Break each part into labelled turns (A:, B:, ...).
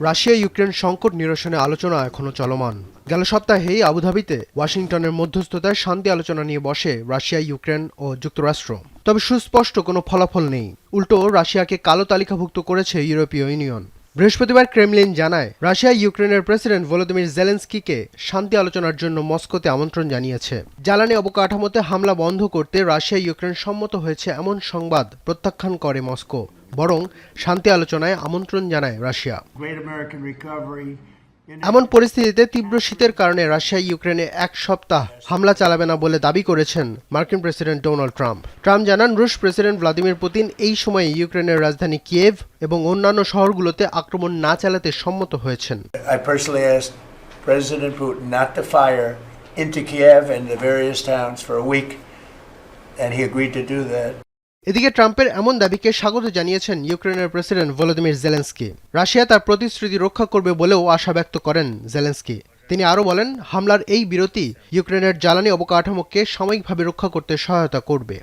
A: Russia Ukraine সংকট নিরসনে আলোচনা এখনো চলমান। গেল সপ্তাহেই আবুধাবিতে ওয়াশিংটনের মধ্যস্থতায় শান্তি আলোচনা নিয়ে বসে রাশিয়া, ইউক্রেন ও যুক্তরাষ্ট্র। তবে সুস্পষ্ট কোনো ফলাফল নেই। উল্টো রাশিয়াকে কালো তালিকাভুক্ত করেছে ইউরোপীয় ইউনিয়ন। বৃহস্পতিবার ক্রেমলিন জানায়, রাশিয়া ইউক্রেনের প্রেসিডেন্ট ভলোদিমির জেলেনস্কিকে শান্তি আলোচনার জন্য মস্কোতে আমন্ত্রণ জানিয়েছে। জ্বালানি অবকাঠামোতে হামলা বন্ধ করতে রাশিয়া ইউক্রেন সম্মত হয়েছে এমন সংবাদ প্রত্যাখ্যান করে মস্কো, বরং শান্তি আলোচনায় আমন্ত্রণ জানায় রাশিয়া। এমন পরিস্থিতিতে তীব্র শীতের কারণে রাশিয়া ইউক্রেনে এক সপ্তাহ হামলা চালাবে না বলে দাবি করেছেন মার্কিন প্রেসিডেন্ট ডোনাল্ড ট্রাম্প। ট্রাম্প জানান, রুশ প্রেসিডেন্ট ভ্লাদিমির পুতিন এই সময়ে ইউক্রেনের রাজধানী কিয়েভ এবং অন্যান্য শহরগুলোতে আক্রমণ না চালাতে সম্মত হয়েছেন।
B: I personally asked President Putin not to fire into Kiev and the various towns for a week, and he agreed to do that.
A: এদিকে ট্রাম্পের এমন দাবিকে স্বাগত জানিয়েছেন ইউক্রেনের প্রেসিডেন্ট ভলোদিমির জেলেনস্কি। রাশিয়া তার প্রতিশ্রুতি রক্ষা করবে বলেও আশা ব্যক্ত করেন জেলেনস্কি। তিনি আরও বলেন, হামলার এই বিরতি ইউক্রেনের জ্বালানি অবকাঠামোকে সাময়িকভাবে রক্ষা করতে সহায়তা করবে।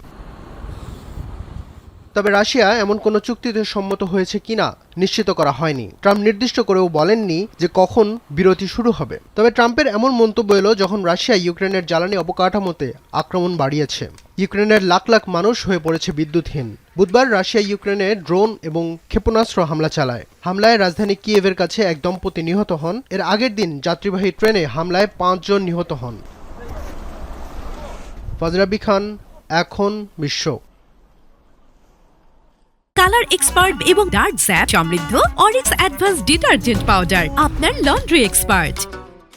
A: তবে রাশিয়া এমন কোনো চুক্তিতে সম্মত হয়েছে কিনা নিশ্চিত করা হয়নি। ট্রাম্প নির্দিষ্ট করেও বলেননি যে কখন বিরতি শুরু হবে। তবে ট্রাম্পের এমন মন্তব্য এলো যখন রাশিয়া ইউক্রেনের জ্বালানি অবকাঠামোতে আক্রমণ বাড়িয়েছে। ইউক্রেনের লাখ লাখ মানুষ হয়ে পড়েছে বিদ্যুৎহীন। বুধবার রাশিয়া ইউক্রেনে ড্রোন এবং ক্ষেপণাস্ত্র হামলা চালায়। হামলায় রাজধানী কিয়েভের কাছে এক দম্পতি নিহত হন। এর আগের দিন যাত্রীবাহী ট্রেনে হামলায় 5 জন নিহত হন। ফজরাবি খান, এখন বিশ্ব।
C: কালার এক্সপার্ট এবং ডার্ক জ্যাপ সমৃদ্ধ অরিক্স অ্যাডভান্স ডিটারজেন্ট পাউডার, আপনার লন্ড্রি এক্সপার্ট।